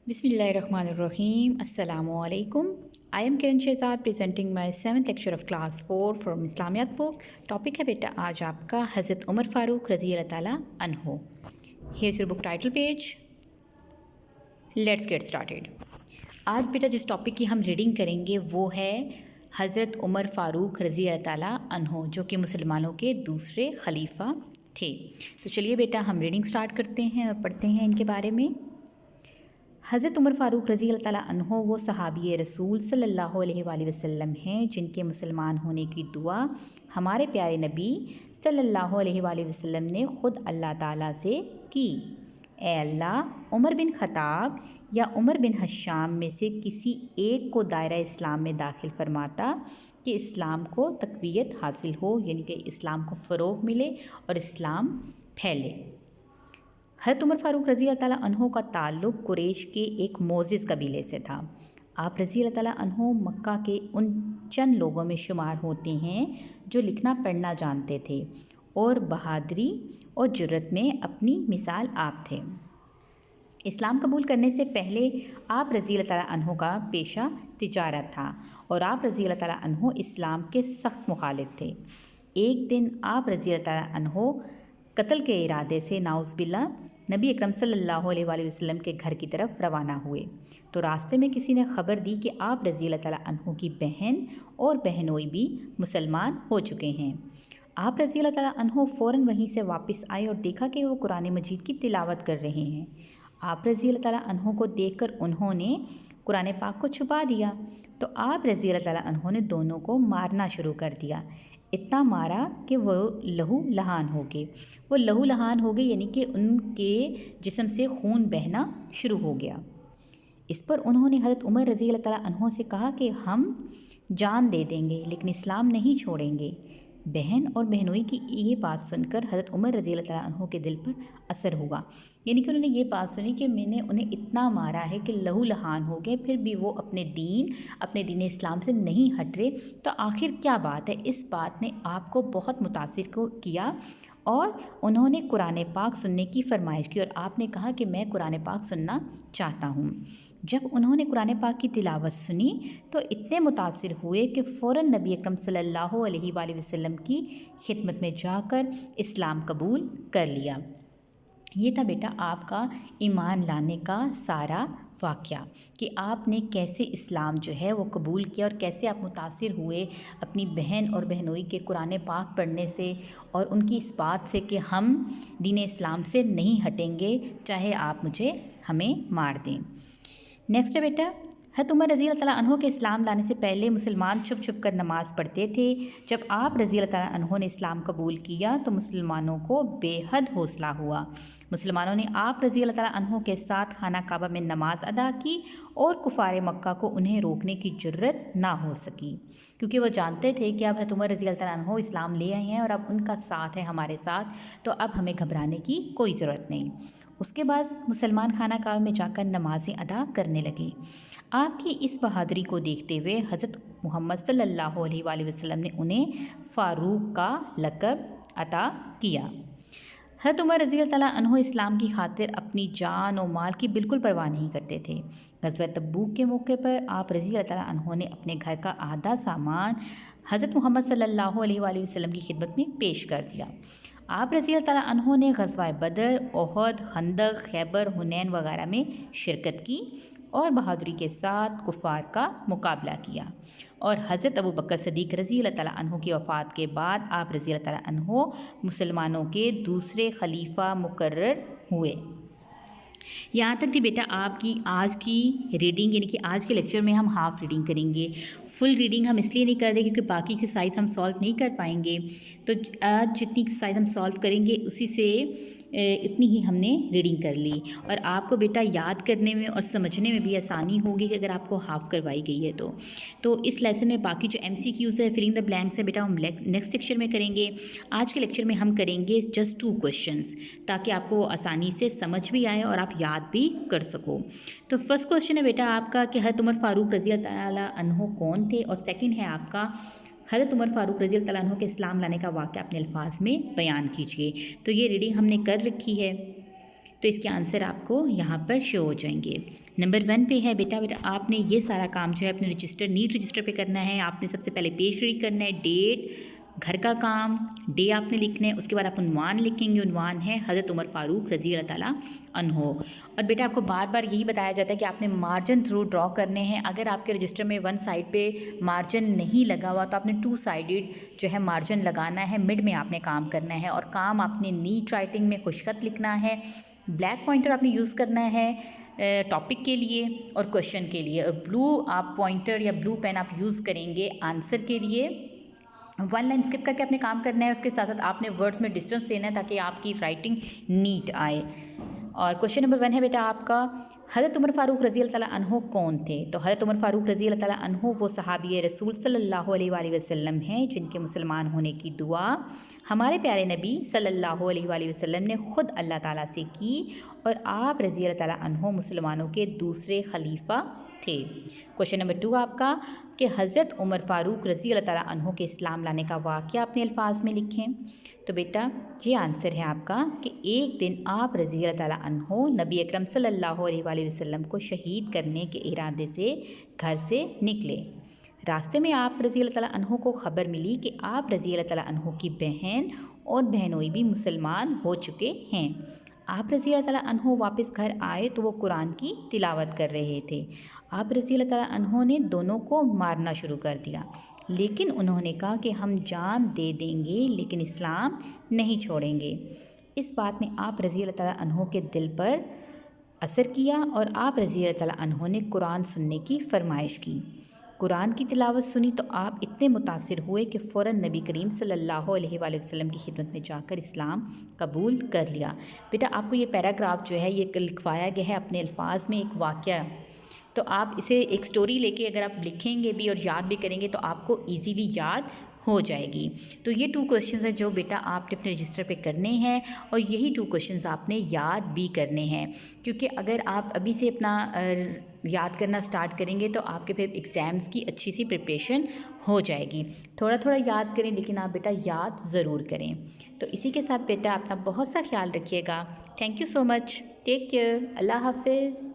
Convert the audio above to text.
Bismillahirrahmanirrahim. Assalamu alaikum. I am Kiran Shehzad presenting my 7th lecture of class 4 from Islamiyat book. Topic है बेटा आज आपका हज़रत उमर फ़ारूक रज़ी अल्लाह ताला अन्हो. Here's your book title page. Let's get started. आज बेटा जिस टॉपिक की हम रीडिंग करेंगे वो है हज़रत उमर फ़ारूक रज़ी अल्लाह ताला अन्हो, जो कि मुसलमानों के दूसरे खलीफा थे. तो चलिए बेटा हम रीडिंग स्टार्ट करते हैं और पढ़ते हैं इनके बारे में. हज़रत उमर फ़ारूक रज़ी अल्लाह ताला अन्हो वो सहाबी रसूल सल्लल्लाहु अलैहि वसल्लम हैं जिनके मुसलमान होने की दुआ हमारे प्यारे नबी सल्लल्लाहु अलैहि वसल्लम ने ख़ुद अल्लाह ताला से की. ए अल्लाह, उमर बिन ख़त्ताब या उमर बिन हश्शाम में से किसी एक को दायरा इस्लाम में दाखिल फरमाता कि इस्लाम को तक़वियत हासिल हो, यानी कि इस्लाम को फ़रोग़ मिले और इस्लाम फैले. हज़रत उमर फ़ारूक रज़ी अल्लाह ताला अन्हो का ताल्लुक़ कुरैश के एक मोअज़्ज़िज़ कबीले से था. आप रज़ी अल्लाह ताला अन्हो मक्का के उन चंद लोगों में शुमार होते हैं जो लिखना पढ़ना जानते थे और बहादुरी और जुर्रत में अपनी मिसाल आप थे. इस्लाम कबूल करने से पहले आप रज़ी अल्लाह ताला अन्हो का पेशा तिजारत था और आप रज़ी अल्लाह ताला अन्हो इस्लाम के सख्त मुखालिफ थे. एक दिन आप रज़ी अल्लाह ताला अन्हो कत्ल के इरादे से नाउज़बिल्ला नबी अकरम सल्लल्लाहु अलैहि वसल्लम के घर की तरफ रवाना हुए तो रास्ते में किसी ने खबर दी कि आप रज़ी अल्लाह ताला अन्हो की बहन और बहनोई भी मुसलमान हो चुके हैं. आप रज़ी अल्लाह ताला अन्हो फ़ौरन वहीं से वापस आए और देखा कि वो कुरान मजीद की तिलावत कर रहे हैं. आप रज़ी अल्लाह ताला अन्हो को देखकर उन्होंने कुरान पाक को छुपा दिया तो आप रज़ी अल्लाह ताला अन्हो ने दोनों को मारना शुरू कर दिया. इतना मारा कि वो लहू लहान हो गए. वो लहू लहान हो गए यानी कि उनके जिस्म से खून बहना शुरू हो गया. इस पर उन्होंने हज़रत उमर रज़ी अल्लाह ताला अन्हो से कहा कि हम जान दे देंगे लेकिन इस्लाम नहीं छोड़ेंगे. बहन और बहनोई की ये बात सुनकर हज़रत उमर रज़ी अल्लाह ताला अन्हो के दिल पर असर हुआ, यानी कि उन्होंने ये बात सुनी कि मैंने उन्हें इतना मारा है कि लहू लहान हो गए, फिर भी वो अपने दीन इस्लाम से नहीं हट रहे, तो आखिर क्या बात है. इस बात ने आपको बहुत मुतासिर किया और उन्होंने कुरान पाक सुनने की फरमाइश की और आपने कहा कि मैं कुरान पाक सुनना चाहता हूँ. जब उन्होंने कुरान पाक की तिलावत सुनी तो इतने मुतासिर हुए कि फ़ौरन नबी अकरम सल्लल्लाहु अलैहि वसल्लम की खिदमत में जाकर इस्लाम कबूल कर लिया. ये था बेटा आपका ईमान लाने का सारा वाक़या कि आपने कैसे इस्लाम जो है वो कबूल किया और कैसे आप मुतासिर हुए अपनी बहन और बहनोई के कुरान पाक पढ़ने से और उनकी इस बात से कि हम दीन इस्लाम से नहीं हटेंगे चाहे आप हमें मार दें. नेक्स्ट है बेटा, हज़रत उमर रज़ी अल्लाह ताला अन्हो के इस्लाम लाने से पहले मुसलमान छुप छुप कर नमाज़ पढ़ते थे. जब आप रज़ी अल्लाह ताला अन्हो ने इस्लाम कबूल किया तो मुसलमानों को बेहद हौसला हुआ. मुसलमानों ने आप रज़ी अल्लाह ताला अन्हो के साथ खाना काबा में नमाज़ अदा की और कुफ़ार मक्का को उन्हें रोकने की जुर्रत ना हो सकी, क्योंकि वो जानते थे कि अब हज़रत उमर रज़ी अल्लाह ताला अन्हो इस्लाम ले आए हैं और अब उनका साथ है हमारे साथ, तो अब हमें घबराने की कोई ज़रूरत नहीं. उसके बाद मुसलमान खाना काबा में जाकर नमाज़ें अदा करने लगे. आपकी इस बहादुरी को देखते हुए हज़रत मोहम्मद सल्लल्लाहु अलैहि वसल्लम ने उन्हें फ़ारूक का लक़ब अता किया. हज़रत उमर रज़ी अल्लाह ताला अन्हो इस्लाम की खातिर अपनी जान और माल की बिल्कुल परवाह नहीं करते थे. ग़ज़वा तबूक के मौके पर आप रज़ी अल्लाह ताला अन्हो ने अपने घर का आधा सामान हज़रत मोहम्मद सल्लल्लाहु अलैहि वसल्लम की खिदमत में पेश कर दिया. आप रज़ी अल्लाह ताला अन्हो ने ग़ज़वा बदर, ओहद, खंदक, खैबर, हुनैन वगैरह में शिरकत की और बहादुरी के साथ कुफ़ार का मुकाबला किया. और हज़रत अबू बकर सिद्दीक़ रज़ी अल्लाह ताला अन्हो की वफ़ात के बाद आप रज़ी अल्लाह ताला अन्हो मुसलमानों के दूसरे खलीफा मुकर्रर हुए. यहाँ तक थी बेटा आपकी आज की रीडिंग, यानी कि आज के लेक्चर में हम हाफ़ रीडिंग करेंगे. फुल रीडिंग हम इसलिए नहीं कर रहे क्योंकि बाकी एक्सरसाइज हम सॉल्व नहीं कर पाएंगे, तो आज जितनी एक्सरसाइज हम सॉल्व करेंगे उसी से इतनी ही हमने रीडिंग कर ली और आपको बेटा याद करने में और समझने में भी आसानी होगी कि अगर आपको हाफ़ करवाई गई है तो इस लेसन में बाकी जो MCQs है, फिलिंग द ब्लैंक्स है, बेटा हम नेक्स्ट लेक्चर में करेंगे. आज के लेक्चर में हम करेंगे जस्ट 2 क्वेश्चंस ताकि आपको आसानी से समझ भी आए और आप याद भी कर सको. तो फर्स्ट क्वेश्चन है बेटा आपका कि हज़रत उमर फ़ारूक रज़ी अल्लाह ताला अन्हो कौन थे, और सेकंड है आपका हज़रत उमर फ़ारूक रज़ी अल्लाह अन्हु के इस्लाम लाने का वाक़या अपने अल्फाज में बयान कीजिए। तो ये रीडिंग हमने कर रखी है। तो इसके आंसर आपको यहाँ पर शो हो जाएंगे। नंबर 1 पे है बेटा आपने ये सारा काम जो है अपने रजिस्टर नीट रजिस्टर पे करना है। आपने सबसे पहले पेज रीड करना है, डेट, घर का काम, डे आपने लिखना है, उसके बाद आप उन्वान लिखेंगे। उन्वान है हज़रत उमर फ़ारूक रज़ी अल्लाह ताला अन्हो। और बेटा आपको बार बार यही बताया जाता है कि आपने मार्जिन थ्रू ड्रॉ करने हैं। अगर आपके रजिस्टर में 1 साइड पे मार्जिन नहीं लगा हुआ तो आपने 2 साइडेड जो है मार्जिन लगाना है, मिड में आपने काम करना है। और काम आपने नीट राइटिंग में खुशखत लिखना है। ब्लैक पॉइंटर आपने यूज़ करना है टॉपिक के लिए और क्वेश्चन के लिए, और ब्लू आप पॉइंटर या ब्लू पेन आप यूज़ करेंगे आंसर के लिए। 1 लाइन स्किप करके आपने काम करना है, उसके साथ साथ आपने वर्ड्स में डिस्टेंस देना है ताकि आपकी राइटिंग नीट आए। और क्वेश्चन नंबर 1 है बेटा आपका, हज़रत उमर फ़ारूक रज़ी अल्लाह ताला अन्हो कौन थे? तो हज़रत उमर फ़ारूक रज़ी अल्लाह ताला अन्हो वो सहाबी रसूल सल्लल्लाहु अलैहि वसल्लम हैं जिनके मुसलमान होने की दुआ हमारे प्यारे नबी सल्लल्लाहु अलैहि वसल्लम ने ख़ुद अल्लाह ताला से की, और आप रज़ी अल्लाह ताला अन्हो मुसलमानों के दूसरे खलीफा थे। क्वेश्चन नंबर 2 आपका कि हज़रत उमर फ़ारूक रज़ी अल्लाह ताला अन्हो के इस्लाम लाने का वाक़या अपने अल्फाज में लिखें। तो बेटा ये आंसर है आपका कि एक दिन आप रज़ी अल्लाह ताला अन्हो नबी अकरम सल्लल्लाहु अलैहि वसल्लम को शहीद करने के इरादे से घर से निकले। रास्ते में आप रज़ी अल्लाह ताला अन्हो को ख़बर मिली कि आप रज़ी अल्लाह ताला अन्हो की बहन और बहनोई भी मुसलमान हो चुके हैं। आप रज़ी अल्लाह ताला अन्हो वापस घर आए तो वो कुरान की तिलावत कर रहे थे। आप रज़ी अल्लाह ताला अन्हो ने दोनों को मारना शुरू कर दिया, लेकिन उन्होंने कहा कि हम जान दे देंगे लेकिन इस्लाम नहीं छोड़ेंगे। इस बात ने आप रज़ी अल्लाह ताला अन्हो के दिल पर असर किया और आप रज़ी अल्लाह ताला अन्हो ने कुरान सुनने की फरमाइश की। कुरान की तिलावत सुनी तो आप इतने मुतासिर हुए कि फ़ौरन नबी करीम सल्लल्लाहु अलैहि वसल्लम की खिदमत में जाकर इस्लाम कबूल कर लिया। बेटा आपको ये पैराग्राफ जो है ये लिखवाया गया है अपने अल्फाज में एक वाक़या, तो आप इसे एक स्टोरी लेके अगर आप लिखेंगे भी और याद भी करेंगे तो आपको ईज़िली याद हो जाएगी। तो ये 2 क्वेश्चंस हैं जो बेटा आपने अपने रजिस्टर पे करने हैं, और यही 2 क्वेश्चंस आपने याद भी करने हैं, क्योंकि अगर आप अभी से अपना याद करना स्टार्ट करेंगे तो आपके फिर एग्ज़ाम्स की अच्छी सी प्रिपरेशन हो जाएगी। थोड़ा थोड़ा याद करें लेकिन आप बेटा याद ज़रूर करें। तो इसी के साथ बेटा अपना बहुत सा ख्याल रखिएगा। Thank you so much, take care, अल्लाह हाफिज़।